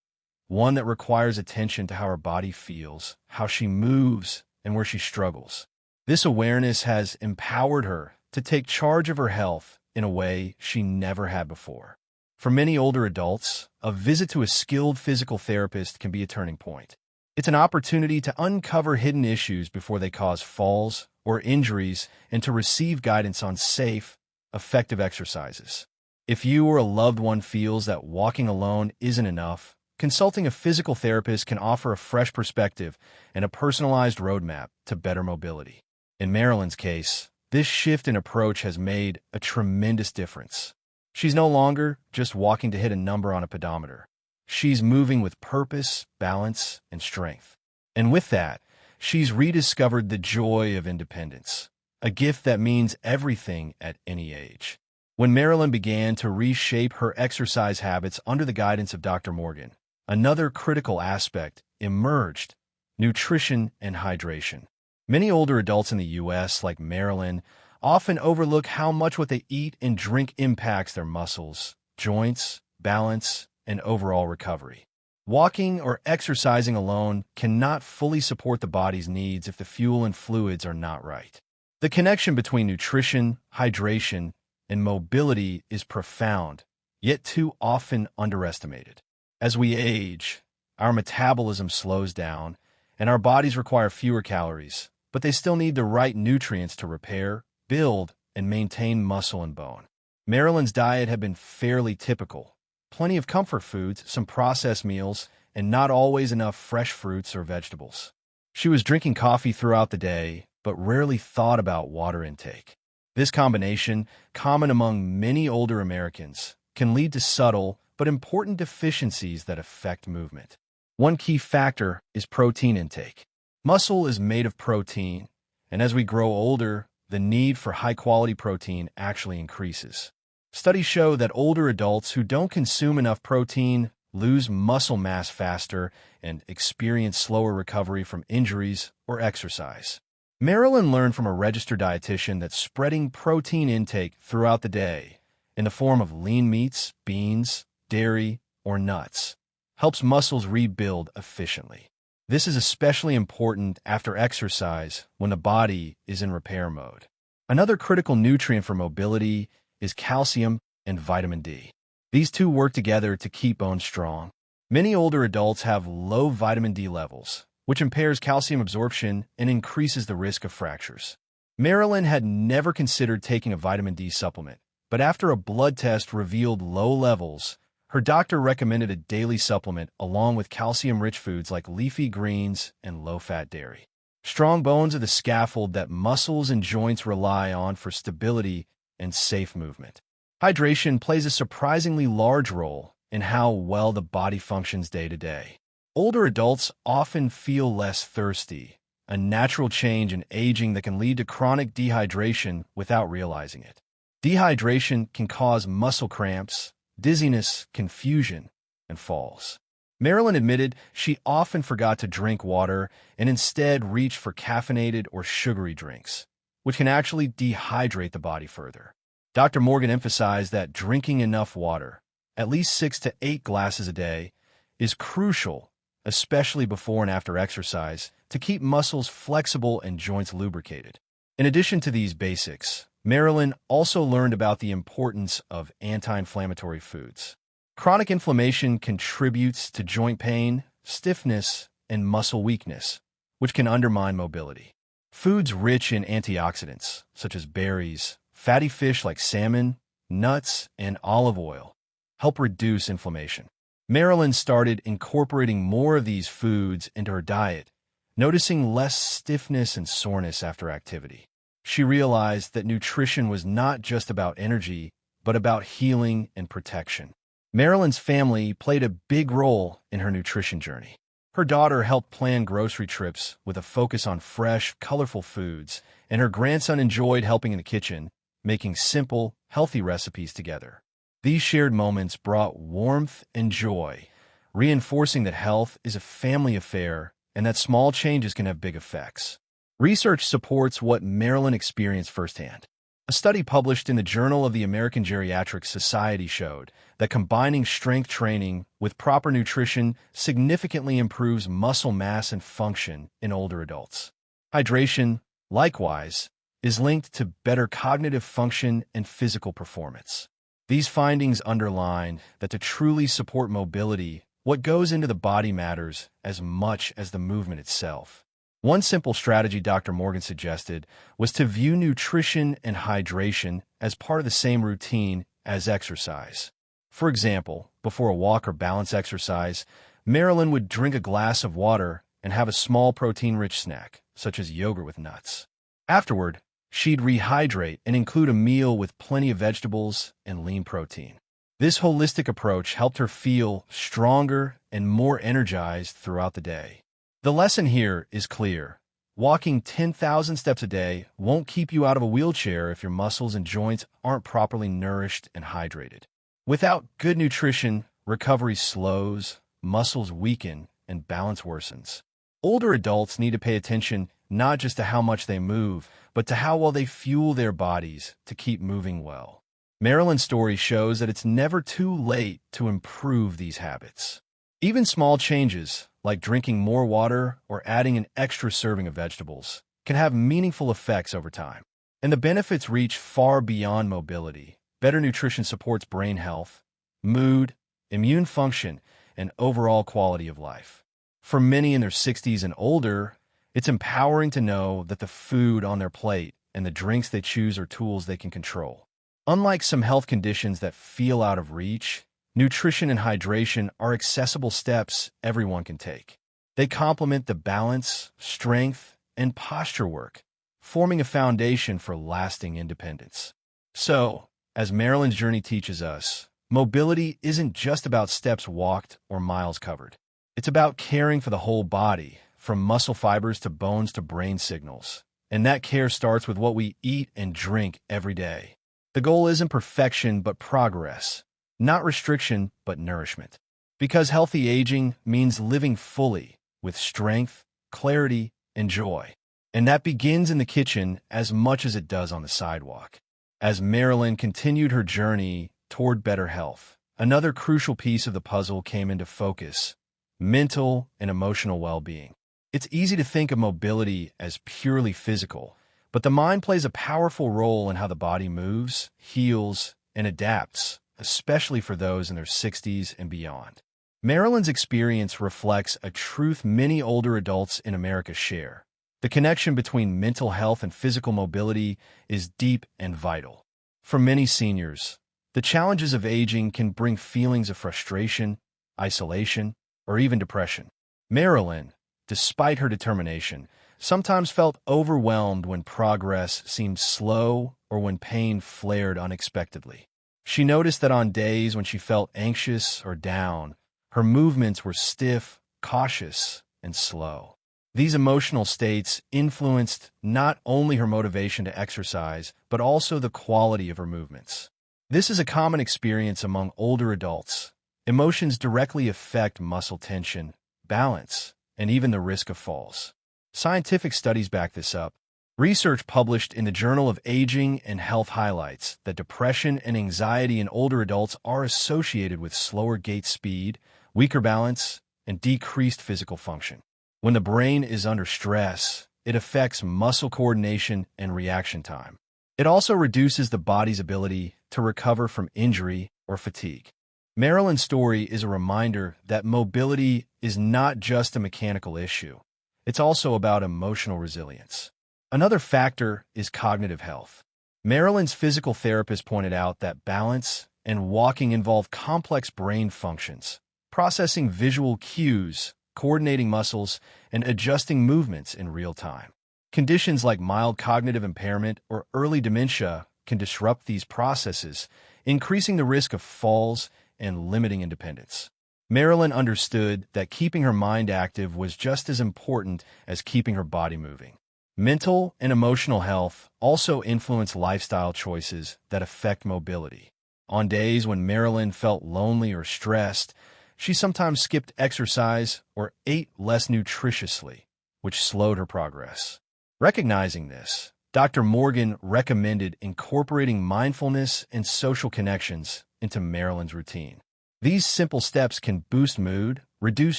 one that requires attention to how her body feels, how she moves, and where she struggles. This awareness has empowered her to take charge of her health in a way she never had before. For many older adults, a visit to a skilled physical therapist can be a turning point. It's an opportunity to uncover hidden issues before they cause falls or injuries and to receive guidance on safe, effective exercises. If you or a loved one feels that walking alone isn't enough, consulting a physical therapist can offer a fresh perspective and a personalized roadmap to better mobility. In Marilyn's case, this shift in approach has made a tremendous difference. She's no longer just walking to hit a number on a pedometer. She's moving with purpose, balance, and strength. And with that, she's rediscovered the joy of independence, a gift that means everything at any age. When Marilyn began to reshape her exercise habits under the guidance of Dr. Morgan, another critical aspect emerged: nutrition and hydration. Many older adults in the U.S., like Marilyn, often overlook how much what they eat and drink impacts their muscles, joints, balance, and overall recovery. Walking or exercising alone cannot fully support the body's needs if the fuel and fluids are not right. The connection between nutrition, hydration, and mobility is profound, yet too often underestimated. As we age, our metabolism slows down, and our bodies require fewer calories, but they still need the right nutrients to repair, build, and maintain muscle and bone. Marilyn's diet had been fairly typical: plenty of comfort foods, some processed meals, and not always enough fresh fruits or vegetables. She was drinking coffee throughout the day, but rarely thought about water intake. This combination, common among many older Americans, can lead to subtle but important deficiencies that affect movement. One key factor is protein intake. Muscle is made of protein, and as we grow older, the need for high-quality protein actually increases. Studies show that older adults who don't consume enough protein lose muscle mass faster and experience slower recovery from injuries or exercise. Marilyn learned from a registered dietitian that spreading protein intake throughout the day, in the form of lean meats, beans, dairy, or nuts, helps muscles rebuild efficiently. This is especially important after exercise when the body is in repair mode. Another critical nutrient for mobility is calcium and vitamin D. These two work together to keep bones strong. Many older adults have low vitamin D levels, which impairs calcium absorption and increases the risk of fractures. Marilyn had never considered taking a vitamin D supplement, but after a blood test revealed low levels, her doctor recommended a daily supplement along with calcium-rich foods like leafy greens and low-fat dairy. Strong bones are the scaffold that muscles and joints rely on for stability and safe movement. Hydration plays a surprisingly large role in how well the body functions day to day. Older adults often feel less thirsty, a natural change in aging that can lead to chronic dehydration without realizing it. Dehydration can cause muscle cramps, dizziness, confusion, and falls. Marilyn admitted she often forgot to drink water and instead reached for caffeinated or sugary drinks, which can actually dehydrate the body further. Dr. Morgan emphasized that drinking enough water, at least 6 to 8 glasses a day, is crucial, especially before and after exercise, to keep muscles flexible and joints lubricated. In addition to these basics, Marilyn also learned about the importance of anti-inflammatory foods. Chronic inflammation contributes to joint pain, stiffness, and muscle weakness, which can undermine mobility. Foods rich in antioxidants, such as berries, fatty fish like salmon, nuts, and olive oil, help reduce inflammation. Marilyn started incorporating more of these foods into her diet, noticing less stiffness and soreness after activity. She realized that nutrition was not just about energy, but about healing and protection. Marilyn's family played a big role in her nutrition journey. Her daughter helped plan grocery trips with a focus on fresh, colorful foods, and her grandson enjoyed helping in the kitchen, making simple, healthy recipes together. These shared moments brought warmth and joy, reinforcing that health is a family affair and that small changes can have big effects. Research supports what Marilyn experienced firsthand. A study published in the Journal of the American Geriatric Society showed that combining strength training with proper nutrition significantly improves muscle mass and function in older adults. Hydration, likewise, is linked to better cognitive function and physical performance. These findings underline that to truly support mobility, what goes into the body matters as much as the movement itself. One simple strategy Dr. Morgan suggested was to view nutrition and hydration as part of the same routine as exercise. For example, before a walk or balance exercise, Marilyn would drink a glass of water and have a small protein-rich snack, such as yogurt with nuts. Afterward, she'd rehydrate and include a meal with plenty of vegetables and lean protein. This holistic approach helped her feel stronger and more energized throughout the day. The lesson here is clear. Walking 10,000 steps a day won't keep you out of a wheelchair if your muscles and joints aren't properly nourished and hydrated. Without good nutrition, recovery slows, muscles weaken, and balance worsens. Older adults need to pay attention not just to how much they move, but to how well they fuel their bodies to keep moving well. Marilyn's story shows that it's never too late to improve these habits. Even small changes, like drinking more water or adding an extra serving of vegetables, can have meaningful effects over time. And the benefits reach far beyond mobility. Better nutrition supports brain health, mood, immune function, and overall quality of life. For many in their 60s and older, it's empowering to know that the food on their plate and the drinks they choose are tools they can control. Unlike some health conditions that feel out of reach, nutrition and hydration are accessible steps everyone can take. They complement the balance, strength, and posture work, forming a foundation for lasting independence. So, as Marilyn's journey teaches us, mobility isn't just about steps walked or miles covered. It's about caring for the whole body, from muscle fibers to bones to brain signals. And that care starts with what we eat and drink every day. The goal isn't perfection, but progress. Not restriction, but nourishment. Because healthy aging means living fully, with strength, clarity, and joy. And that begins in the kitchen as much as it does on the sidewalk. As Marilyn continued her journey toward better health, another crucial piece of the puzzle came into focus: mental and emotional well-being. It's easy to think of mobility as purely physical, but the mind plays a powerful role in how the body moves, heals, and adapts, especially for those in their 60s and beyond. Marilyn's experience reflects a truth many older adults in America share. The connection between mental health and physical mobility is deep and vital. For many seniors, the challenges of aging can bring feelings of frustration, isolation, or even depression. Marilyn, despite her determination, sometimes felt overwhelmed when progress seemed slow or when pain flared unexpectedly. She noticed that on days when she felt anxious or down, her movements were stiff, cautious, and slow. These emotional states influenced not only her motivation to exercise, but also the quality of her movements. This is a common experience among older adults. Emotions directly affect muscle tension, balance, and even the risk of falls. Scientific studies back this up. Research published in the Journal of Aging and Health highlights that depression and anxiety in older adults are associated with slower gait speed, weaker balance, and decreased physical function. When the brain is under stress, it affects muscle coordination and reaction time. It also reduces the body's ability to recover from injury or fatigue. Marilyn's story is a reminder that mobility is not just a mechanical issue. It's also about emotional resilience. Another factor is cognitive health. Marilyn's physical therapist pointed out that balance and walking involve complex brain functions, processing visual cues, coordinating muscles, and adjusting movements in real time. Conditions like mild cognitive impairment or early dementia can disrupt these processes, increasing the risk of falls and limiting independence. Marilyn understood that keeping her mind active was just as important as keeping her body moving. Mental and emotional health also influence lifestyle choices that affect mobility. On days when Marilyn felt lonely or stressed, she sometimes skipped exercise or ate less nutritiously, which slowed her progress. Recognizing this, Dr. Morgan recommended incorporating mindfulness and social connections into Marilyn's routine. These simple steps can boost mood, reduce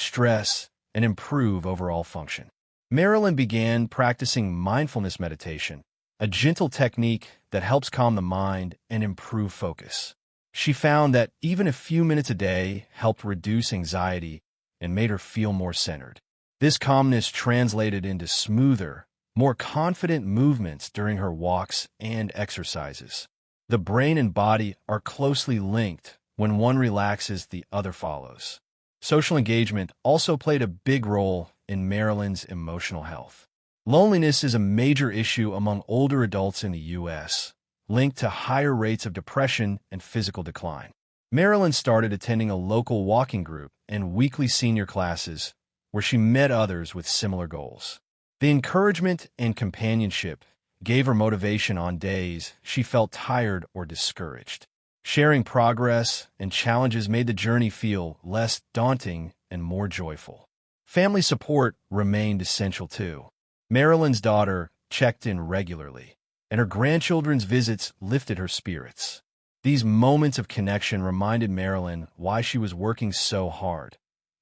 stress, and improve overall function. Marilyn began practicing mindfulness meditation, a gentle technique that helps calm the mind and improve focus. She found that even a few minutes a day helped reduce anxiety and made her feel more centered. This calmness translated into smoother, more confident movements during her walks and exercises. The brain and body are closely linked, When one relaxes, the other follows. Social engagement also played a big role in Marilyn's emotional health. Loneliness is a major issue among older adults in the U.S., linked to higher rates of depression and physical decline. Marilyn started attending a local walking group and weekly senior classes where she met others with similar goals. The encouragement and companionship gave her motivation on days she felt tired or discouraged. Sharing progress and challenges made the journey feel less daunting and more joyful. Family support remained essential too. Marilyn's daughter checked in regularly, and her grandchildren's visits lifted her spirits. These moments of connection reminded Marilyn why she was working so hard,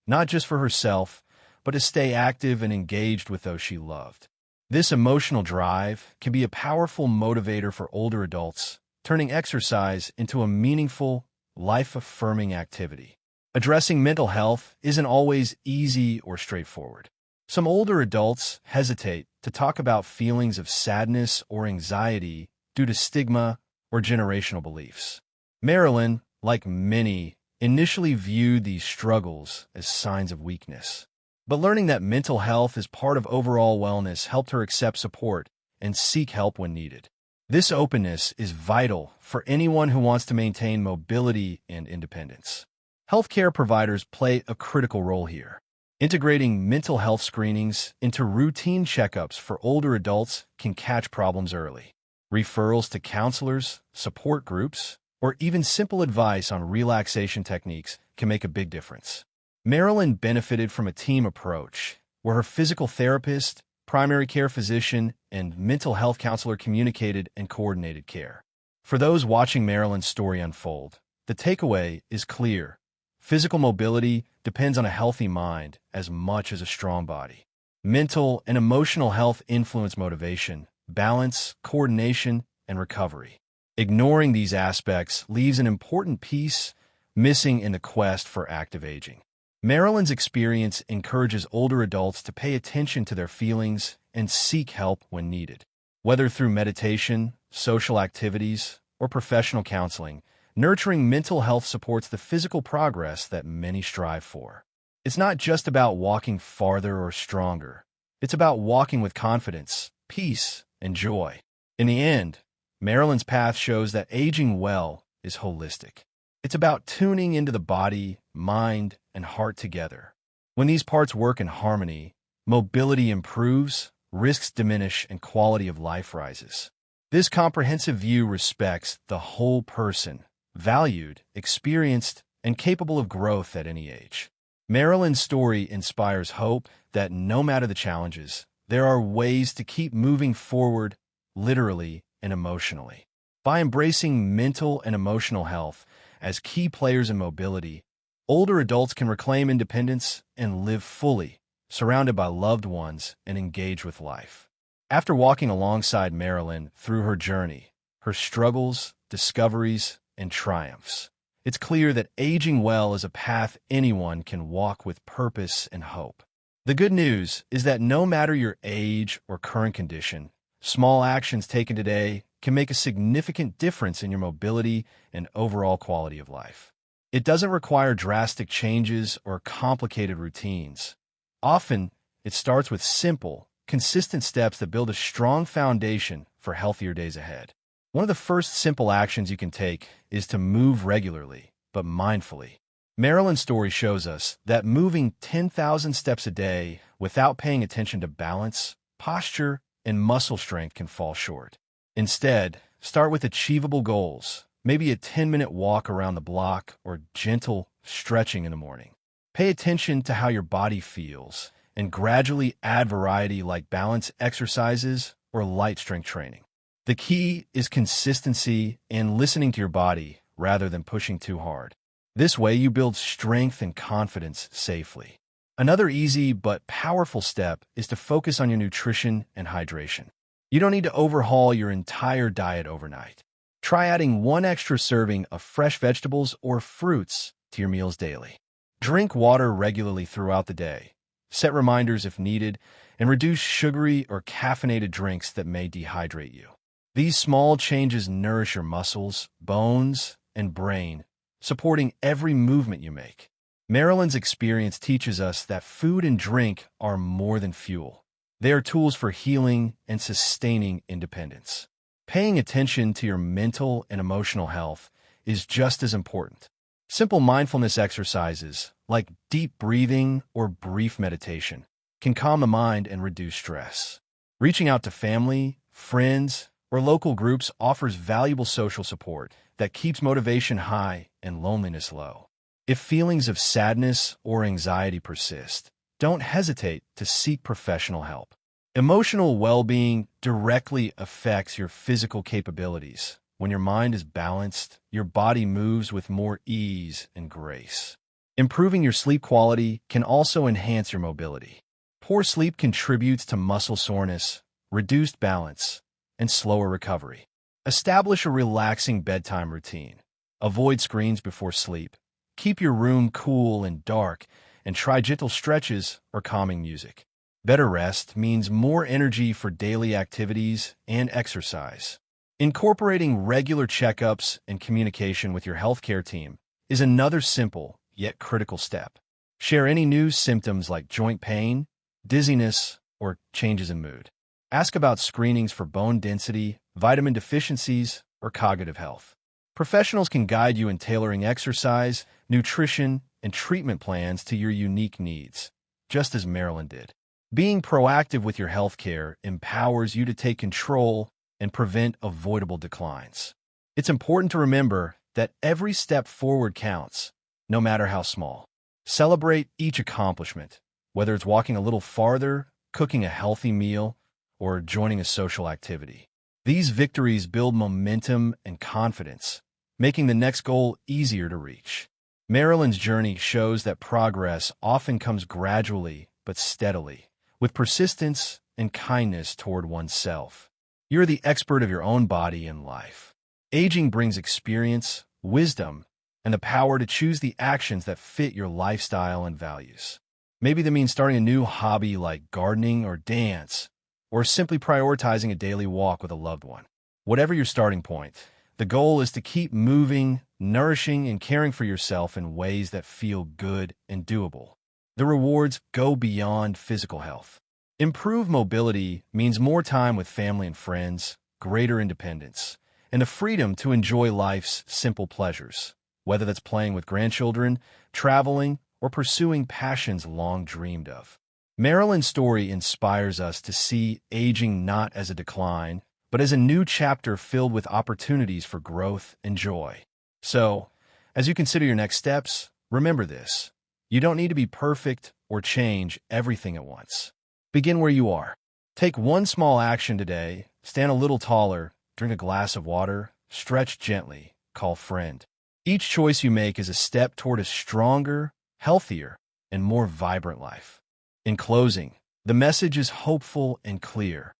not just for herself, but to stay active and engaged with those she loved. This emotional drive can be a powerful motivator for older adults, turning exercise into a meaningful, life-affirming activity. Addressing mental health isn't always easy or straightforward. Some older adults hesitate to talk about feelings of sadness or anxiety due to stigma or generational beliefs. Marilyn, like many, initially viewed these struggles as signs of weakness. But learning that mental health is part of overall wellness helped her accept support and seek help when needed. This openness is vital for anyone who wants to maintain mobility and independence. Healthcare providers play a critical role here. Integrating mental health screenings into routine checkups for older adults can catch problems early. Referrals to counselors, support groups, or even simple advice on relaxation techniques can make a big difference. Marilyn benefited from a team approach where her physical therapist, primary care physician, and mental health counselor communicated and coordinated care. For those watching Marilyn's story unfold, the takeaway is clear. Physical mobility depends on a healthy mind as much as a strong body. Mental and emotional health influence motivation, balance, coordination, and recovery. Ignoring these aspects leaves an important piece missing in the quest for active aging. Marilyn's experience encourages older adults to pay attention to their feelings and seek help when needed. Whether through meditation, social activities, or professional counseling, nurturing mental health supports the physical progress that many strive for. It's not just about walking farther or stronger. It's about walking with confidence, peace, and joy. In the end, Marilyn's path shows that aging well is holistic. It's about tuning into the body, mind, and heart together. When these parts work in harmony, mobility improves, risks diminish, and quality of life rises. This comprehensive view respects the whole person, valued, experienced, and capable of growth at any age. Marilyn's story inspires hope that no matter the challenges, there are ways to keep moving forward, literally and emotionally. By embracing mental and emotional health as key players in mobility, older adults can reclaim independence and live fully, surrounded by loved ones and engaged with life. After walking alongside Marilyn through her journey, her struggles, discoveries, and triumphs, it's clear that aging well is a path anyone can walk with purpose and hope. The good news is that no matter your age or current condition, small actions taken today can make a significant difference in your mobility and overall quality of life. It doesn't require drastic changes or complicated routines. Often, it starts with simple, consistent steps that build a strong foundation for healthier days ahead. One of the first simple actions you can take is to move regularly, but mindfully. Marilyn's story shows us that moving 10,000 steps a day without paying attention to balance, posture, and muscle strength can fall short. Instead, start with achievable goals, maybe a 10-minute walk around the block or gentle stretching in the morning. Pay attention to how your body feels and gradually add variety like balance exercises or light strength training. The key is consistency and listening to your body rather than pushing too hard. This way, you build strength and confidence safely. Another easy but powerful step is to focus on your nutrition and hydration. You don't need to overhaul your entire diet overnight. Try adding one extra serving of fresh vegetables or fruits to your meals daily. Drink water regularly throughout the day. Set reminders if needed, and reduce sugary or caffeinated drinks that may dehydrate you. These small changes nourish your muscles, bones, and brain, supporting every movement you make. Marilyn's experience teaches us that food and drink are more than fuel. They are tools for healing and sustaining independence. Paying attention to your mental and emotional health is just as important. Simple mindfulness exercises, like deep breathing or brief meditation, can calm the mind and reduce stress. Reaching out to family, friends, or local groups offers valuable social support that keeps motivation high and loneliness low. If feelings of sadness or anxiety persist, don't hesitate to seek professional help. Emotional well-being directly affects your physical capabilities. When your mind is balanced, your body moves with more ease and grace. Improving your sleep quality can also enhance your mobility. Poor sleep contributes to muscle soreness, reduced balance, and slower recovery. Establish a relaxing bedtime routine. Avoid screens before sleep. Keep your room cool and dark, and try gentle stretches or calming music. Better rest means more energy for daily activities and exercise. Incorporating regular checkups and communication with your healthcare team is another simple yet critical step. Share any new symptoms like joint pain, dizziness, or changes in mood. Ask about screenings for bone density, vitamin deficiencies, or cognitive health. Professionals can guide you in tailoring exercise, nutrition, and treatment plans to your unique needs, just as Marilyn did. Being proactive with your healthcare empowers you to take control and prevent avoidable declines. It's important to remember that every step forward counts, no matter how small. Celebrate each accomplishment, whether it's walking a little farther, cooking a healthy meal, or joining a social activity. These victories build momentum and confidence, making the next goal easier to reach. Marilyn's journey shows that progress often comes gradually but steadily, with persistence and kindness toward oneself. You're the expert of your own body and life. Aging brings experience, wisdom, and the power to choose the actions that fit your lifestyle and values. Maybe that means starting a new hobby like gardening or dance, or simply prioritizing a daily walk with a loved one. Whatever your starting point, the goal is to keep moving, nourishing, and caring for yourself in ways that feel good and doable. The rewards go beyond physical health. Improved mobility means more time with family and friends, greater independence, and the freedom to enjoy life's simple pleasures, whether that's playing with grandchildren, traveling, or pursuing passions long dreamed of. Marilyn's story inspires us to see aging not as a decline, but as a new chapter filled with opportunities for growth and joy. So, as you consider your next steps, remember this. You don't need to be perfect or change everything at once. Begin where you are. Take one small action today, stand a little taller, drink a glass of water, stretch gently, call a friend. Each choice you make is a step toward a stronger, healthier, and more vibrant life. In closing, the message is hopeful and clear.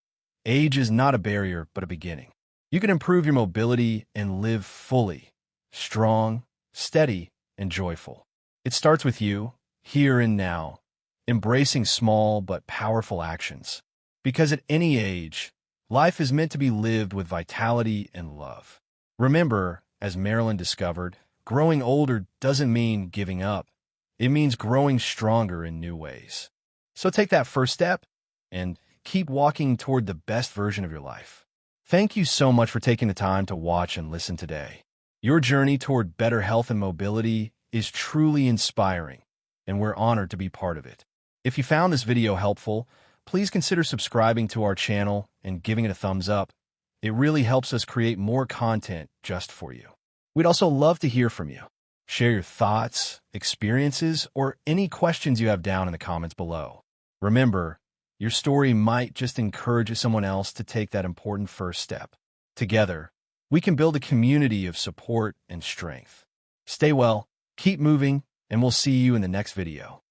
Age is not a barrier, but a beginning. You can improve your mobility and live fully, strong, steady, and joyful. It starts with you, here and now, embracing small but powerful actions. Because at any age, life is meant to be lived with vitality and love. Remember, as Marilyn discovered, growing older doesn't mean giving up. It means growing stronger in new ways. So take that first step and keep walking toward the best version of your life. Thank you so much for taking the time to watch and listen today. Your journey toward better health and mobility is truly inspiring, and we're honored to be part of it. If you found this video helpful, please consider subscribing to our channel and giving it a thumbs up. It really helps us create more content just for you. We'd also love to hear from you. Share your thoughts, experiences, or any questions you have down in the comments below. Remember, your story might just encourage someone else to take that important first step. Together, we can build a community of support and strength. Stay well, keep moving, and we'll see you in the next video.